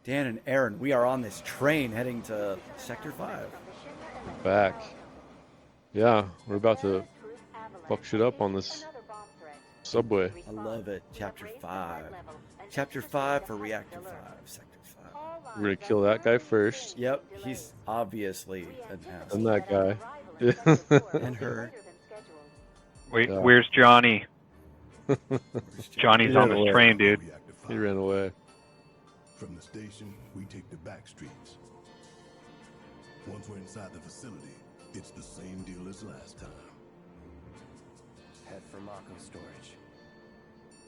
Dan and Aaron, we are on this train heading to Sector 5. Back. Yeah, we're about to fuck shit up on this subway. I love it. Chapter 5. Chapter 5 for Reactor 5, Sector 5. We're gonna kill that guy first. Yep, he's obviously an asshole. And that guy. And her. Wait, Yeah. where's Johnny? Where's Johnny's He on ran this away. train, dude. He ran away. From the station, we take the back streets. Once we're inside the facility, it's the same deal as last time. Head for Mako storage.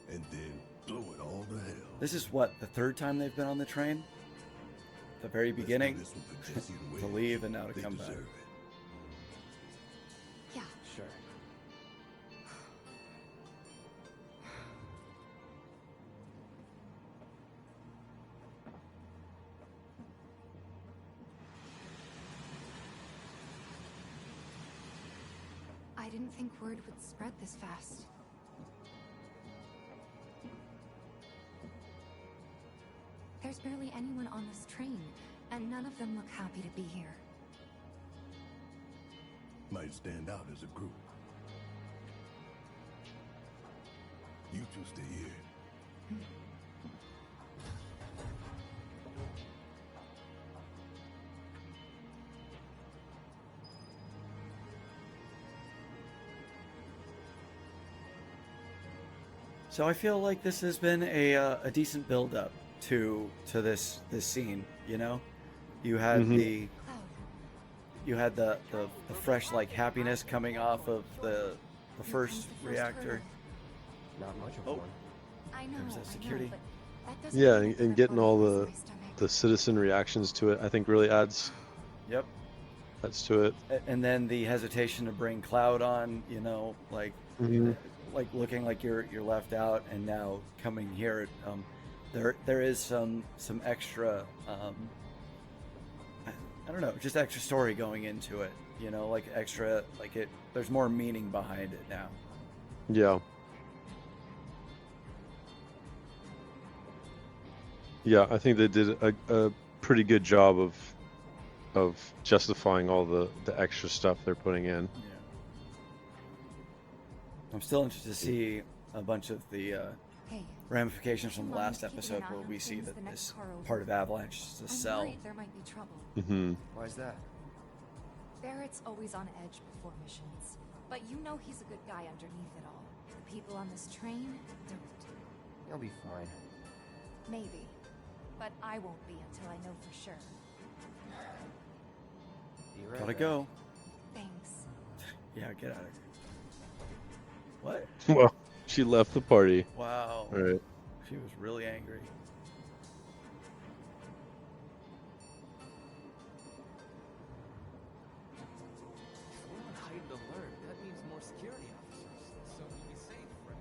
And then blow it all to hell. This is what, the third time they've been on the train? The very Let's do beginning? this one for Jesse and To Wade. leave and now to They come back. deserve it. Yeah, sure. I didn't think word would spread this fast. There's barely anyone on this train, and none of them look happy to be here. Might stand out as a group. You two stay here. So I feel like this has been a decent build up to this scene, you know? You had Mhm. the fresh like happiness coming off of the first reactor. Not much of Oh. one. I know, There's that I know, security. but that doesn't Yeah, mean and, that and getting all butterflies in the my stomach. the citizen reactions to it, I think really adds Yep. to it. And then the hesitation to bring Cloud on, you know, like like looking like you're left out, and now coming here, there is some extra, I don't know, just extra story going into it, you know, like extra, like there's more meaning behind it now. Yeah. Yeah, I think they did a pretty good job of justifying all the extra stuff they're putting in. Yeah. I'm still interested to see a bunch of the Hey, ramifications from the Come on, last keep an episode eye where on we see things that the next this car over. part of Avalanche is a I'm cell. worried there might be trouble. Mm-hmm. Why's that? Barrett's always on edge before missions, but you know he's a good guy underneath it all. The people on this train don't. You'll be fine. Maybe, but I won't be until I know for sure. Be right Gotta back. go. Thanks. Yeah, get out of here. What? Well, she left the party. Wow. All right. She was really angry. If we're on heightened alert, that means more security officers. So we'll be safe, right?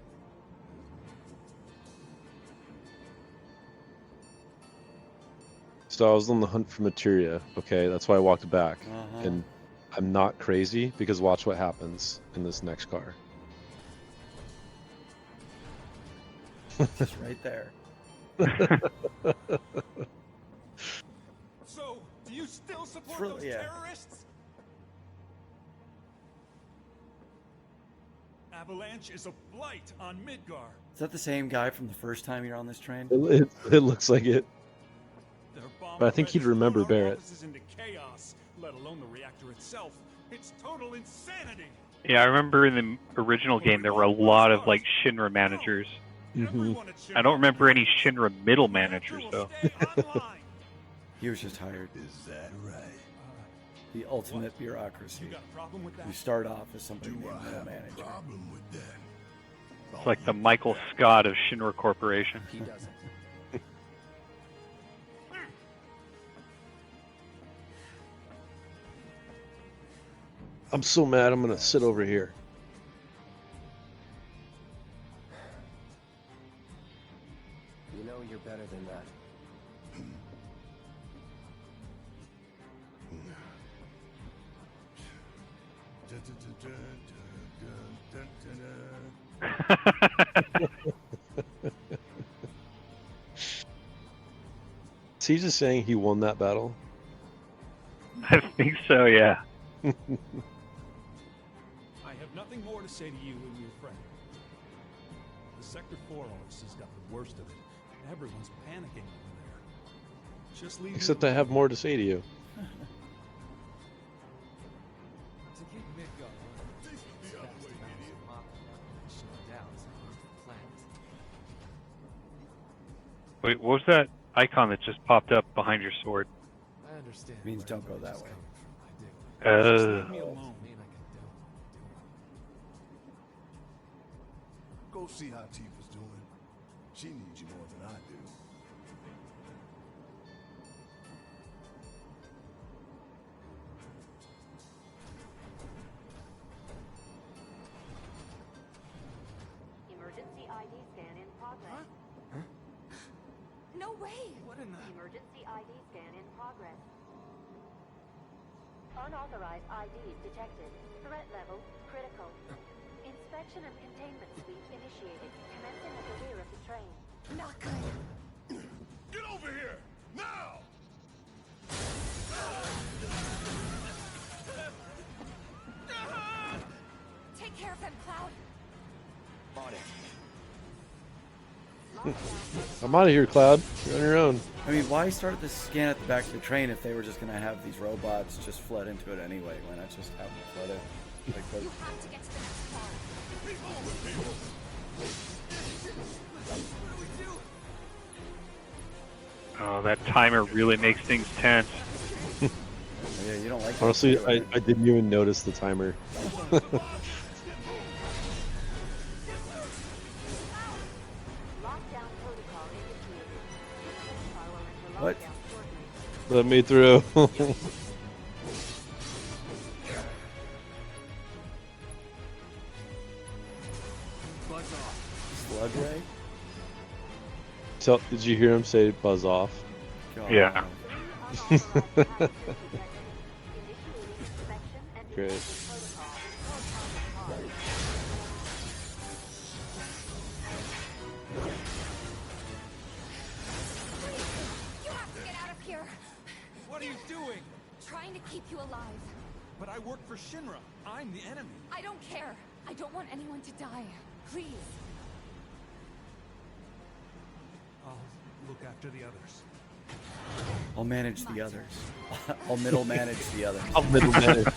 So I was on the hunt for materia. Okay, that's why I walked back. Uh-huh. And I'm not crazy because watch what happens in this next car. Just right there. So, do you still support really- those yeah. terrorists? Avalanche is a blight on Midgar. Is that the same guy from the first time you're on this train? It looks like it. Their bomb But I think he'd threat has remember thrown our Barrett. offices into chaos, let alone the reactor itself. It's total insanity. Yeah, I remember in the original game there were a lot of like Shinra managers. Everyone at I don't remember any Shinra Shinra middle Reactor managers will though. stay online. He was just hired. Is that right? The ultimate bureaucracy. You got a problem with that? You start off as somebody Do named I middle have a manager. problem with that? It's like the Michael Scott of Shinra Corporation. He doesn't. I'm so mad I'm gonna sit over here. You know you're better than that. Is he just saying he won that battle? I think so, yeah. I have nothing more to say to you and your friend. The Sector 4 office has got the worst of it. Everyone's panicking over there. Just leave. Except I have more to say to you. To get Mick going, it's fast to bounce him off and shut him down so he hits the plant. Wait, what was that icon that just popped up behind your sword? I understand. Means where don't go that way. everybody's coming from. I do. Just Uh, leave me alone. Mean I can do it. Go see how Tifa's doing. She needs you more than I do. Emergency ID scan in progress. No way! What in the... Emergency ID scan in progress. Unauthorized IDs detected. Threat level critical. Inspection and containment sweep initiated. Commencing at the rear of the train. Not good. Get over here! Now! Take care of them, Cloud. On it. I'm out of here, Cloud. You're on your own. I mean, why start the scan at the back of the train if they were just going to have these robots just flood into it anyway? Why not just have them flood it? Like, You have to get to the next car. oh, that timer really makes things tense. yeah, you don't like Honestly, that, do you? I didn't even notice the timer. Lockdown protocol indicated. Car will enter What? lockdown shortly. Let me through. Buzz off. Slug ray? Did you hear him say buzz off? God. Yeah. Unauthorized hazards detected. Initiating inspection and Great. detection protocol. Target car. You have to get out of here. What are you doing? Trying to keep you alive. But I work for Shinra. I'm the enemy. I don't care. I don't want anyone to die. Please. I'll look after the others. I'll manage the others. I'll middle manage the others. I'll middle manage.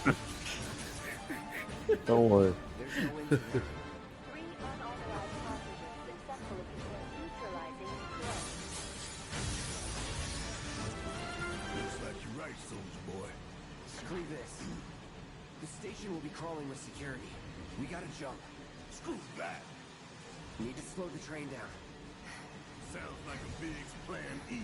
Don't worry. There's no incident. 3 unauthorized passengers successfully neutralizing threat. Looks like you're right, soldier boy. Screw this. The station will be crawling with security. We gotta jump. Screw that. Need to slow the train down. Sounds like a big plan E.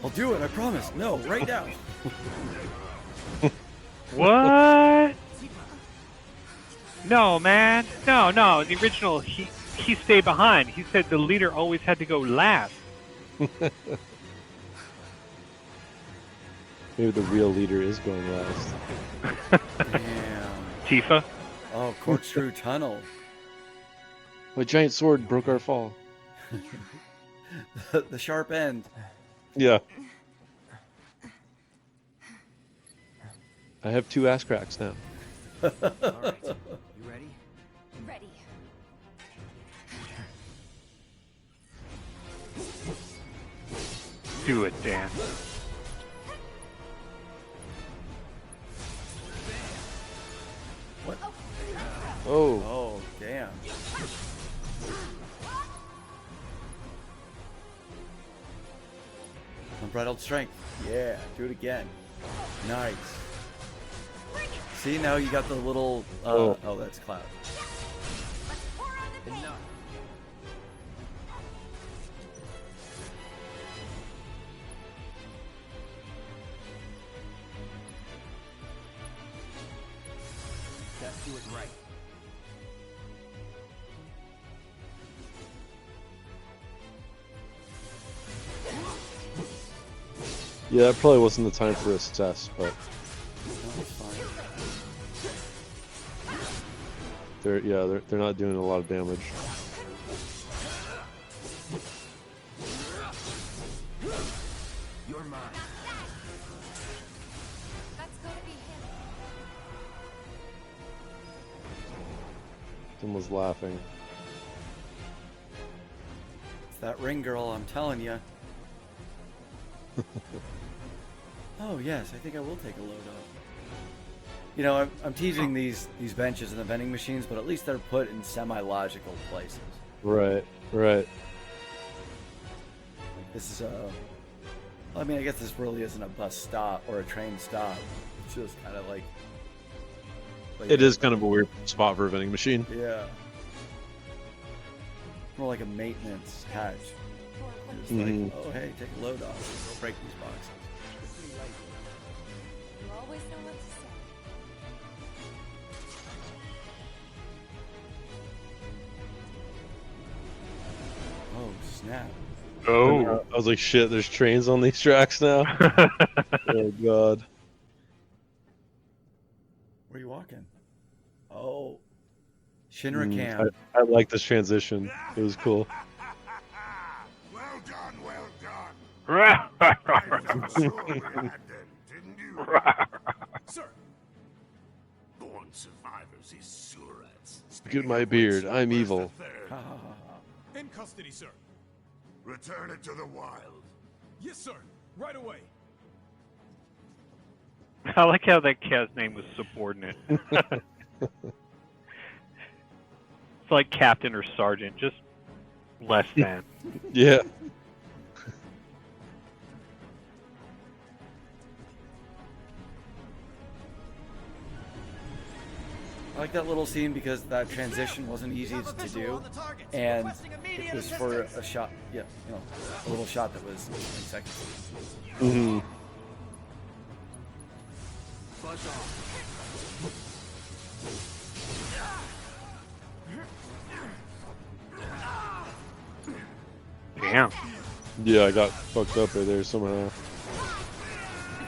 I'll do it, I promise. No, right now. What? No, man. No, no. The original, he stayed behind. He said the leader always had to go last. Maybe the real leader is going last. Damn. Tifa? Oh, corkscrew tunnel. My giant sword broke our fall. The sharp end. Yeah. I have 2 ass cracks now. All right. You ready? Ready. Do it, Dan. What? Oh. Oh, damn. Unbridled strength. Yeah, do it again. Nice. See, now you got the little... oh, that's Cloud. Enough. Let's do it right. Yeah, that probably wasn't the time for assess, but No, it's fine. they're not doing a lot of damage. You're mine. That's gonna be him. Someone's laughing. It's that ring girl, I'm telling you. Oh yes, I think I will take a load off. You know, I'm teasing these benches and the vending machines, but at least they're put in semi-logical places. Right, right. This is I mean, I guess this really isn't a bus stop or a train stop. It's just kind of like It is kind of a weird spot for a vending machine. Yeah. More like a maintenance hatch. Just Mhm. like, oh hey, take a load off. Go break these boxes. You always know what to say. Oh snap! Oh. I was like, shit, there's trains on these tracks now. Oh god. Where are you walking? Oh, Shinra Cam. I like this transition. It was cool. Well done, well done. I was sure we had them, didn't you? Sir, Born survivors, these surats. Look at my beard. I'm evil. Ha, ha, ha, ha. in custody, sir. Return it to the wild. Yes, sir. Right away. I like how that cat's name was subordinate. It's like captain or sergeant, just less than. Yeah. I like that little scene because that transition wasn't easy to do, and it was for a shot. Yeah, you know, a little shot that was 10 seconds. Mm-hmm. Buzz off. Damn. Yeah, I got fucked up right there somehow.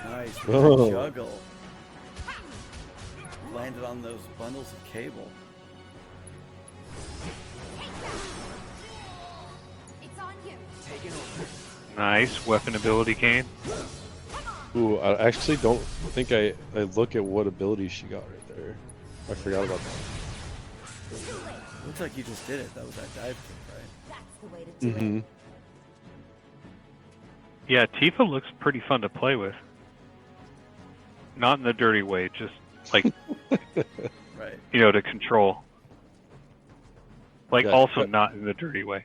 Nice. Oh. Juggle. Landed on those bundles of cable. It's on you. Taking over. Nice weapon ability gain. Ooh, I actually don't think I look at what ability she got right there. I forgot about that. Looks like you just did it. That was that dive kick, right? That's the way to do Mm-hmm. it. Yeah, Tifa looks pretty fun to play with. Not in the dirty way, just like, Right. you know, to control. Like, Yeah, also but- not in the dirty way.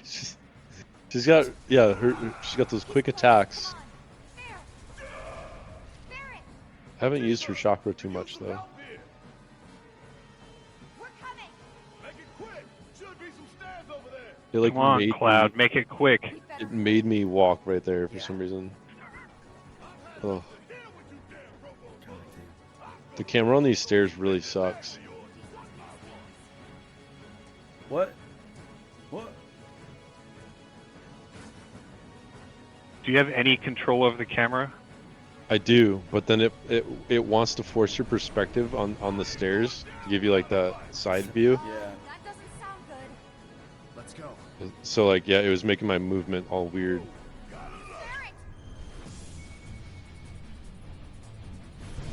she's got she's got those quick attacks. There. Barrett, I haven't used her chakra too much though. we're coming. Make it quick. Should be some stairs over there. It like Come on, made Cloud, make it quick. We better it made me walk right there for some reason. Oh, the camera on these stairs really sucks. What? What? Do you have any control over the camera? I do, but then it wants to force your perspective on the stairs to give you like that side view. Yeah. That doesn't sound good. Let's go. So like yeah, it was making my movement all weird. Barrett,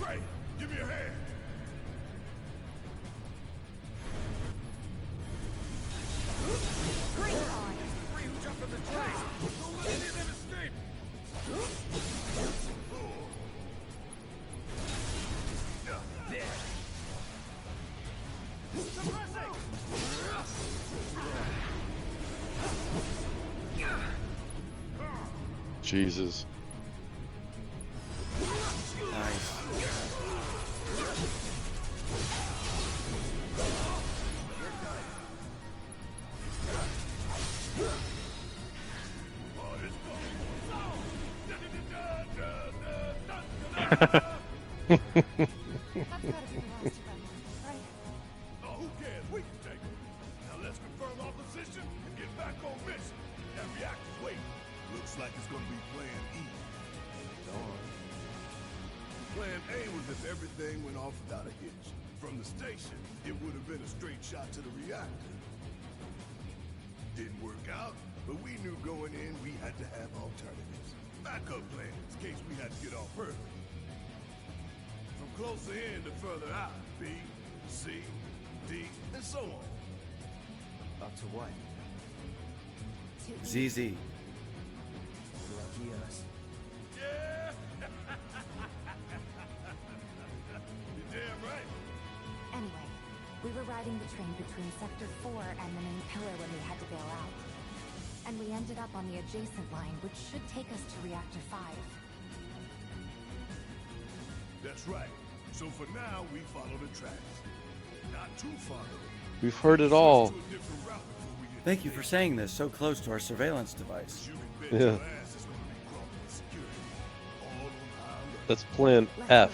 Right. Give me a hand. bring it on. Free jump in the track. Don't let any of them escape. Jesus. Nice. That's gotta be the last of them, right? Oh, who cares? We can take it. Now let's confirm our position and get back on mission. That reactor's waiting. Looks like it's gonna be Plan E. Darn. Plan A was if everything went off without a hitch. From the station, it would have been a straight shot to the reactor. Didn't work out, but we knew going in we had to have alternatives. Backup plans in case we had to get off early. From closer in to further out, B, C, D, and so on. Up to what? ZZ. Lucky us. Yeah! You're damn right. Anyway, we were riding the train between Sector 4 and the main pillar when we had to bail out. And we ended up on the adjacent line, which should take us to Reactor 5. That's right. So for now, we follow the tracks. Not too far though. We've heard it all. To a different route before we get Thank you for saying this so close to our surveillance device. You can bet Yeah. your ass is gonna be crawling with security. All on high alert. That's Plan F.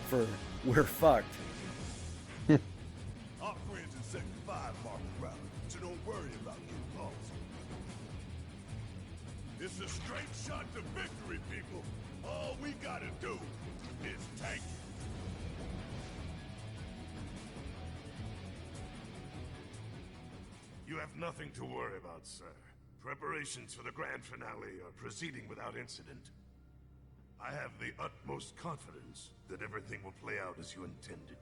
For we're fucked. Our friends in Sector 5 mark the route, so don't worry about getting lost. It's a straight shot to victory, people. All we gotta do is tank it. You have nothing to worry about, sir. Preparations for the grand finale are proceeding without incident. I have the utmost confidence that everything will play out as you intended.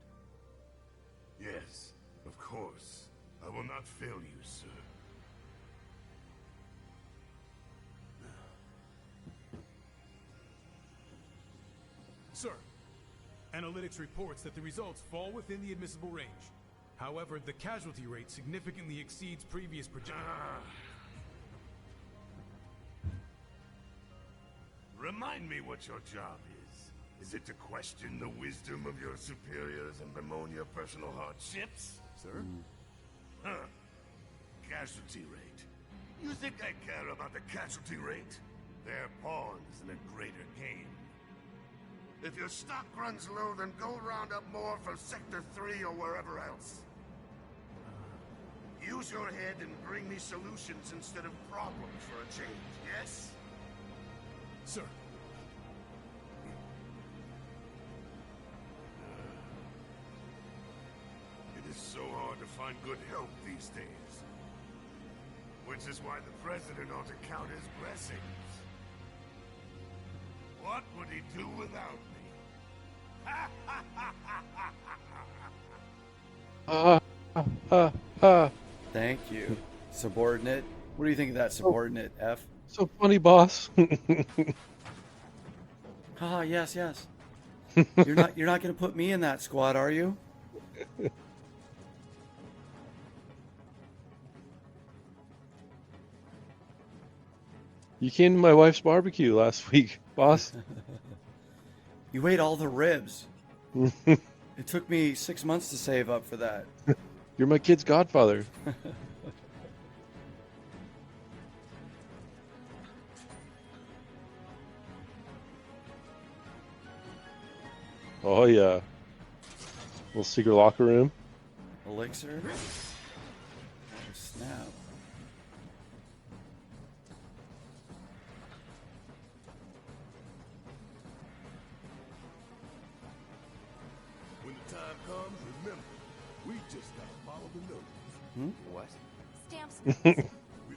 Yes, of course. I will not fail you, sir. Sir, analytics reports that the results fall within the admissible range. However, the casualty rate significantly exceeds previous projections. Remind me what your job is. Is it to question the wisdom of your superiors and bemoan your personal hardships? Sir? Huh. Casualty rate. You think I care about the casualty rate? They're pawns in a greater game. If your stock runs low, then go round up more for Sector 3 or wherever else. Use your head and bring me solutions instead of problems for a change, yes? Sir, It is so hard to find good help these days. Which is why the President ought to count his blessings. What would he do without me? Thank you. Subordinate. What do you think of that, subordinate F? So funny, boss. Haha, yes, yes. You're not gonna put me in that squad, are you? You came to my wife's barbecue last week, boss. You ate all the ribs. It took me 6 months to save up for that. You're my kid's godfather. Oh yeah. Little secret locker room. Elixir. Oh, snap. When the time comes, remember, we just gotta follow the notes. What? Stamps. We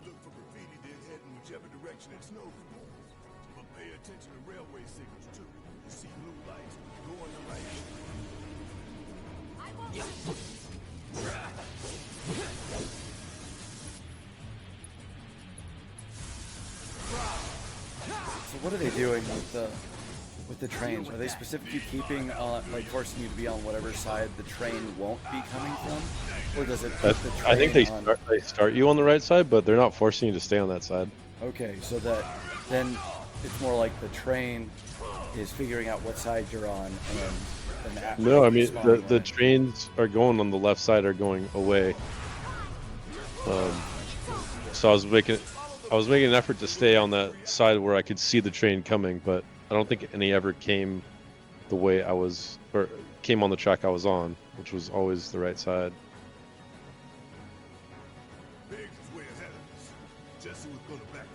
look for graffiti, then head in whichever direction it snows falls. But pay attention to railway signals too. You see blue lights, go on the right. So what are they doing with the trains? Are they specifically keeping like forcing you to be on whatever side the train won't be coming from, or does it put the train I think on... they start you on the right side, but they're not forcing you to stay on that side. Okay, so that then it's more like the train is figuring out what side you're on, and then No, I mean spawning the away. trains are going on the left side are going away. So I was making an effort to stay on that side where I could see the train coming, but I don't think any ever came the way I was, or came on the track I was on, which was always the right side. Biggs is way ahead of us. Jesse was gonna back him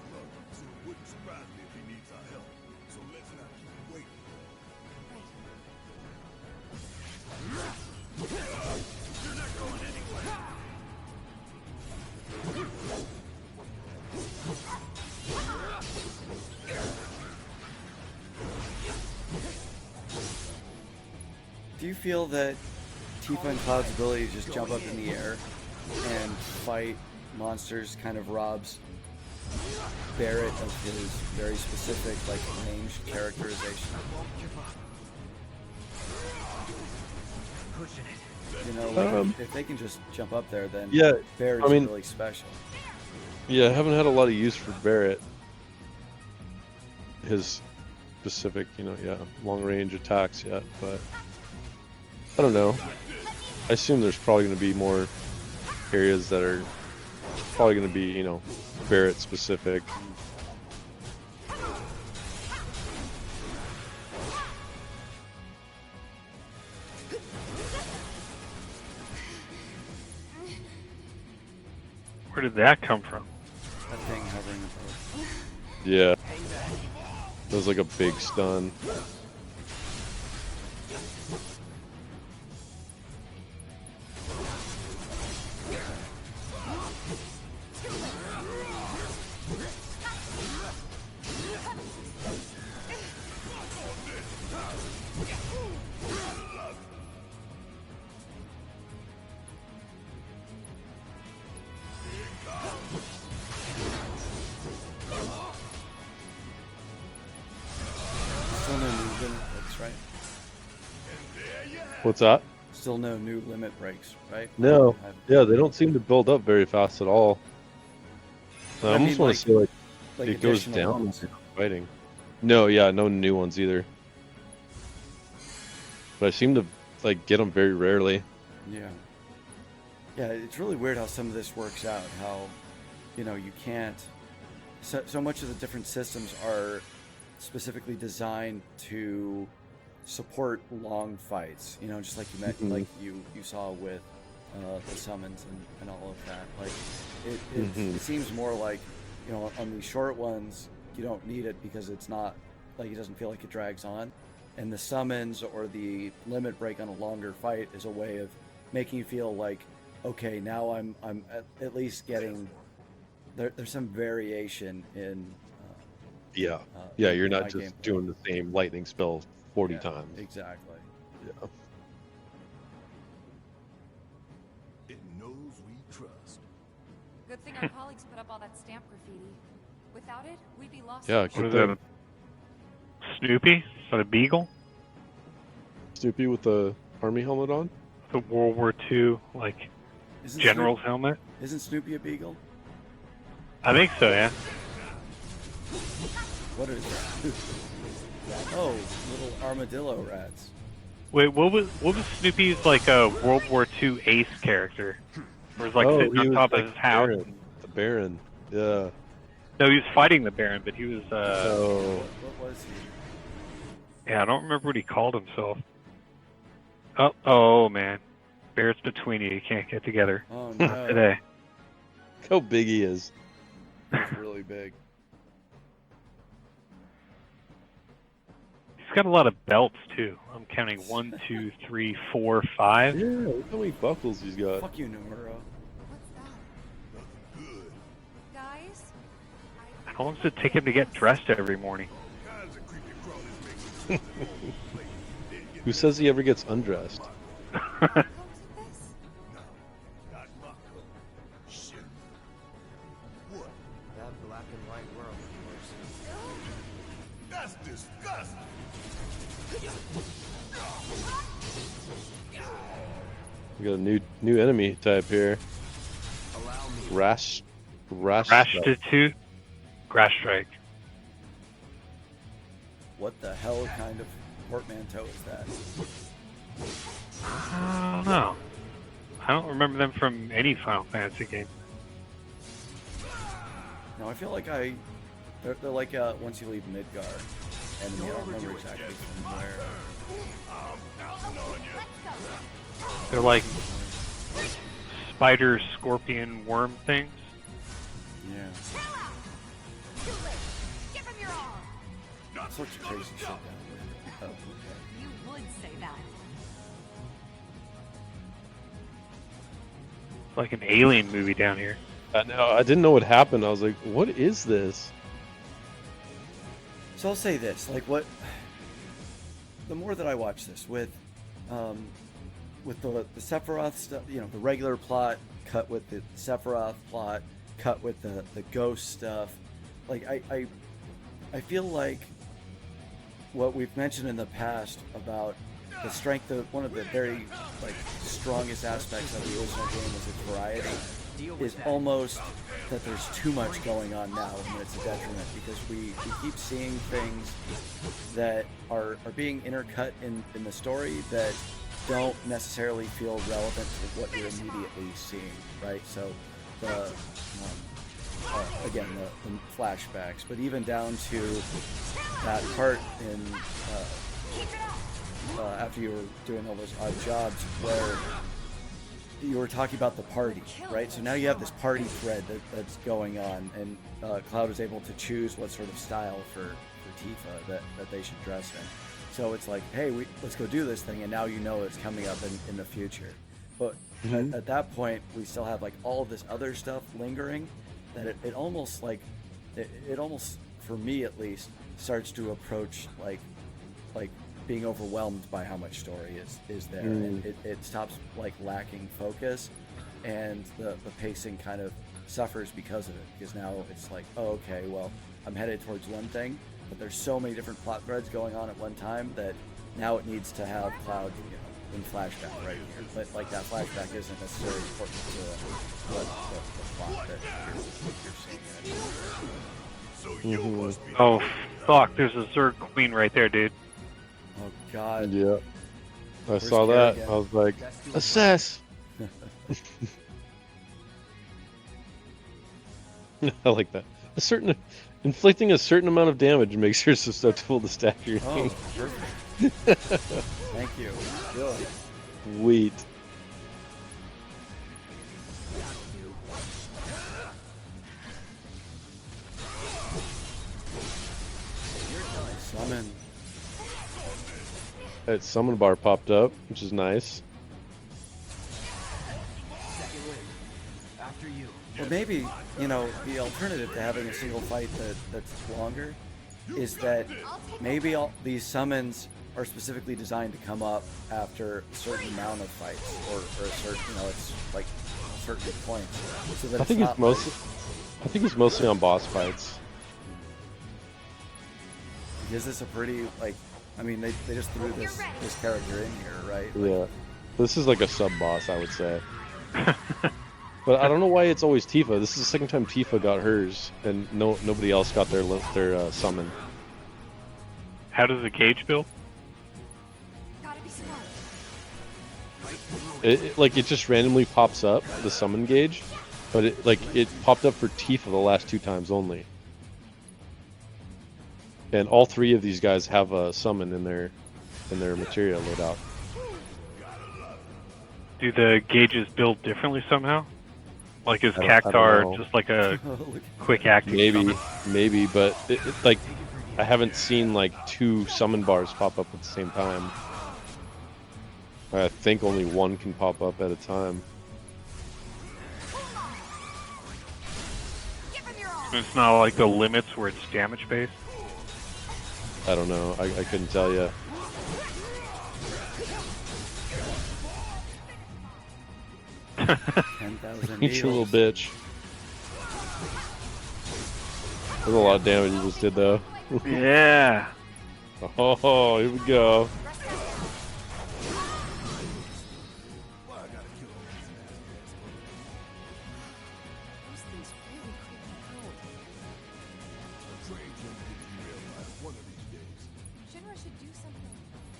you feel that Tifa and Cloud's ability to just jump up in the air and fight monsters kind of robs Barrett of his very specific, like, ranged characterization? Pushing it. You know, like, if they can just jump up there, then Yeah, Barrett's I mean- really special. Yeah, I haven't had a lot of use for Barrett. His specific, long range attacks yet, but I don't know. I assume there's probably going to be more areas that are probably going to be, Barrett specific. Where did that come from? That thing hovering above. Yeah. That was like a big stun. Still no new limit breaks, right? What's that? Still no new limit breaks, right? No. Yeah, they don't seem to build up very fast at all. I I almost mean, want like- to say like it goes additional down ones. when you're fighting. No, yeah, no new ones either. But I seem to get them very rarely. Yeah. Yeah, it's really weird how some of this works out. How, you can't. So much of the different systems are specifically designed to support long fights. Just like you meant, like you saw with the summons and all of that. Like it seems more like, on these short ones you don't need it because it's not like, it doesn't feel like it drags on. And the summons or the limit break on a longer fight is a way of making you feel like, okay, now I'm at least getting there's some variation in Yeah. in You're my not just gameplay. doing the same lightning spell 40 Yeah, times. exactly. Yeah. It knows we trust. Good thing our colleagues put up all that stamp graffiti. Without it, we'd be lost. Yeah, What good is thing. that? Snoopy? Is that a beagle? Snoopy with the army helmet on? The World War II, Isn't general's helmet? Isn't Snoopy a beagle? I think so, yeah. What are oh, little armadillo rats. Wait, what was Snoopy's World War II ace character? Where he's sitting he on was top of like his house. Baron. The Baron. Yeah. No, he was fighting the Baron, but he was Oh. What was he? yeah, I don't remember what he called himself. Oh man. Barrett's between you, you can't get together. Oh Not no. today. Look how big he is. He's really big. He's got a lot of belts too. I'm counting 1, 2, 3, 4, 5. Yeah, look how many buckles he's got. Fuck you, Nomura. What's that? Good. Guys? How long does it take him to get dressed every morning? Kinds of creepy crawlies make some Who says he ever gets undressed? Comes with this? Not my color. Shit. What? That black and white world, of course. That's disgusting. We got a new enemy type here. Allow me. Rash. Rastitute? Grass Strike. What the hell kind of portmanteau is that? I don't know. I don't remember them from any Final Fantasy game. No, I feel like they're like once you leave Midgar, and I don't remember exactly from where. They're like spider, scorpion, worm things. Yeah. Give him your all! All sorts of crazy shit down there. Oh, okay. You would say that. It's like an alien movie down here. I know. I didn't know what happened. I was like, "What is this?" So I'll say this: like, what? The more that I watch this, with with the Sephiroth stuff, you know, the regular plot cut with the Sephiroth plot, cut with the ghost stuff. Like I feel like what we've mentioned in the past about the strength of one of the very like strongest aspects of the original game is its variety, is almost that there's too much going on now and it's a detriment, because we keep seeing things that are being intercut in the story that don't necessarily feel relevant to what you're immediately seeing, right? So the again the flashbacks, but even down to that part in after you were doing all those odd jobs where you were talking about the party, right? So now you have this party thread that's going on, and Cloud is able to choose what sort of style for Tifa that they should dress in. So it's like, hey, let's go do this thing, and now you know it's coming up in the future. But at that point, we still have like all of this other stuff lingering, that it almost like, it almost, for me at least, starts to approach like being overwhelmed by how much story is there, and it stops like lacking focus, and the pacing kind of suffers because of it, because now it's like, oh, okay, well, I'm headed towards one thing, but there's so many different plot threads going on at one time that now it needs to have Cloud, you know, in flashback right here. But like that flashback isn't necessarily important to what the plot that you're seeing. Oh, fuck, there's a Zerg Queen right there, dude. Oh god. Yeah. I Where's saw that. Kerrigan? I was like, assess. I like that. Inflicting a certain amount of damage makes her susceptible to stagger. Oh, perfect. Thank you. Really. Sweet. Summon. That summon bar popped up, which is nice. Well, maybe, you know, the alternative to having a single fight that's longer is that maybe all these summons are specifically designed to come up after a certain amount of fights, or a certain, you know, it's like certain points. So that I think it's mostly on boss fights. Is this a pretty, like, I mean, they just threw this character in here, right? Yeah. This is like a sub boss, I would say. But I don't know why it's always Tifa. This is the second time Tifa got hers, and nobody else got their summon. How does the gauge build? It just randomly pops up, the summon gauge, but it popped up for Tifa the last 2 times only. And all 3 of these guys have a summon in their material loadout. Do the gauges build differently somehow? Like is I don't Cactar know. just like a quick acting summon? Maybe, but like I haven't seen like 2 summon bars pop up at the same time. I think only 1 can pop up at a time. It's not like the limits where it's damage based? I don't know. I couldn't tell you. You little bitch. There's a lot of damage you just did, though. Yeah. Oh, here we go.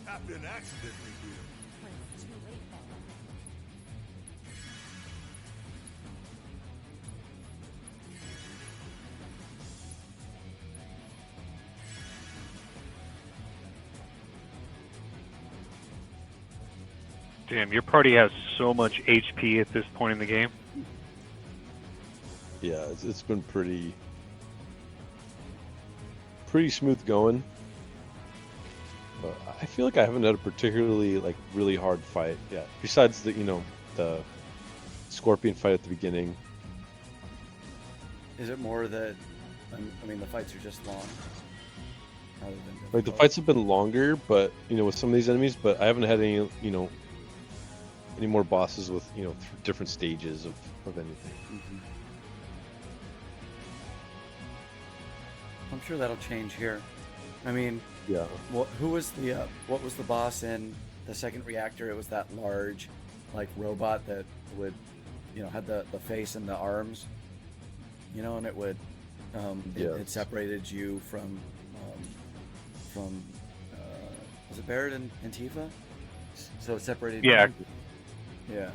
After an accident, they will. Damn, your party has so much HP at this point in the game. Yeah, it's been pretty smooth going. But I feel like I haven't had a particularly like really hard fight yet. Besides the the scorpion fight at the beginning. Is it more that, I mean, the fights are just long? rather than Like the difficult. fights have been longer, but with some of these enemies, but I haven't had any any more bosses with different stages of anything. Mhm. I'm sure that'll change here. I mean, Yeah. what was the boss in the second reactor? It was that large, like, robot that would, had the face and the arms, and it would, it Yes. separated you from, was it Barrett and Tifa? So it separated Yeah. you? Yeah.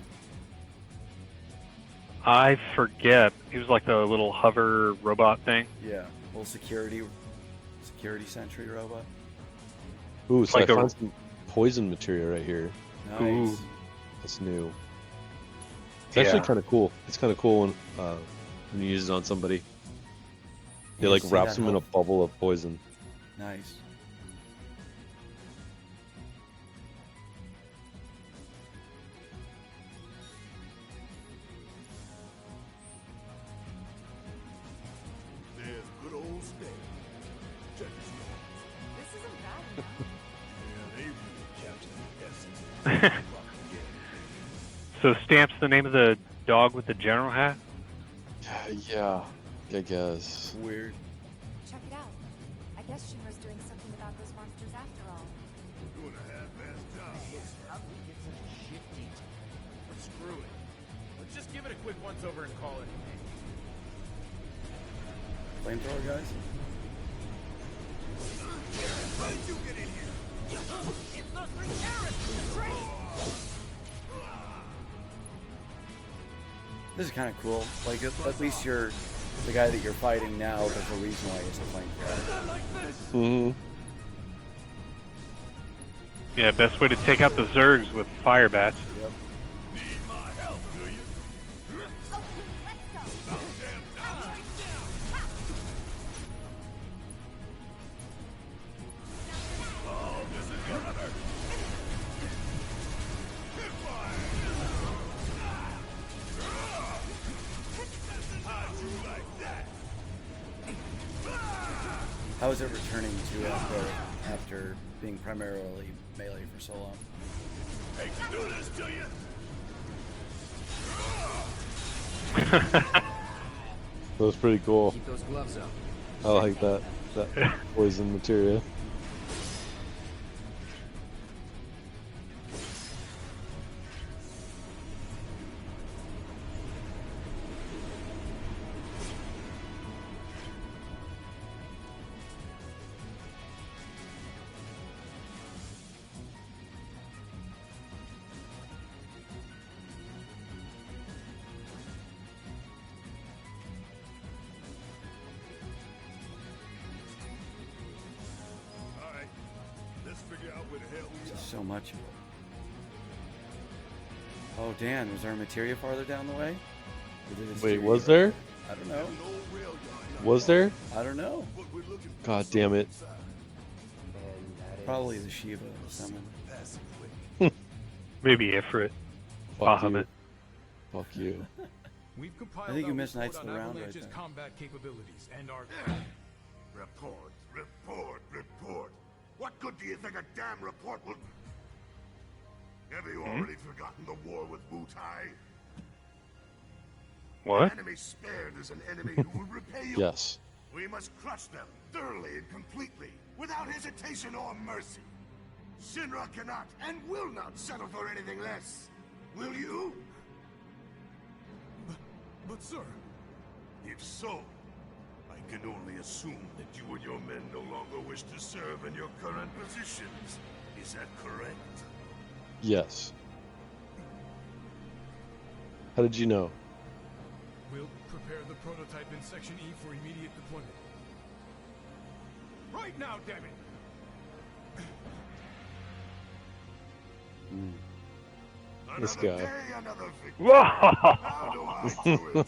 I forget. He was like the little hover robot thing. Yeah. Little security sentry robot. Ooh, so like I a- found some poison material right here. Nice. Ooh. That's new. It's actually Yeah. kind of cool. It's kind of cool when you use it on somebody. It Yeah, like see wraps that them in a health? bubble of poison. Nice. There's good old Snake. Check his nose. This isn't bad enough. Yeah, they really captured the essence of the So Stamp's the name of the dog with the general hat? Yeah, I guess. Weird. Check it out. I guess Shimmer's doing something about those monsters after all. Doing a half-assed job. How do we get such a shifty? But screw it. Let's just give it a quick once-over and call it a day. Flamethrower guys? How did you get in here? It's those three terrorists! Train! This is kind of cool. Like, at least you're the guy that you're fighting now. There's a reason why he's a flamethrower. Mm-hmm. Yeah, best way to take out the Zergs with fire bats. Yep. Need my help, do you? Oh, this is gonna hurt. Hit fire. How'd you like that? How is it returning to after being primarily melee for so long? Hate to do this to you. That was pretty cool. Keep those gloves up. I like that poison material. All right, let's figure out where the hell we Just are. so much of it. Oh, Dan, was there a materia farther down the way? Or did it Wait, steer was you? there? I don't know. An old rail yard. Was there? I don't know. What we're looking for God is damn it. inside. And that is... Probably the Shiva summon. Passing quick. Maybe Ifrit. Fuck Bahamut. you. Fuck you. We've compiled I think you our missed report Knights of on the Round right Avalanche's there. combat capabilities and our... Report, report, report. What good do you think a damn report will... Have you already forgotten the war with Wu-Tai? What? An enemy spared is an enemy who will repay you. Yes. We must crush them thoroughly and completely, without hesitation or mercy. Shinra cannot and will not settle for anything less. Will you? But sir, If so, I can only assume that you and your men no longer wish to serve in your current positions. Is that correct? Yes. How did you know? We'll prepare the prototype in Section E for immediate deployment. Right now, damn it! This Another guy. day, another victory. Whoa! How do I do it?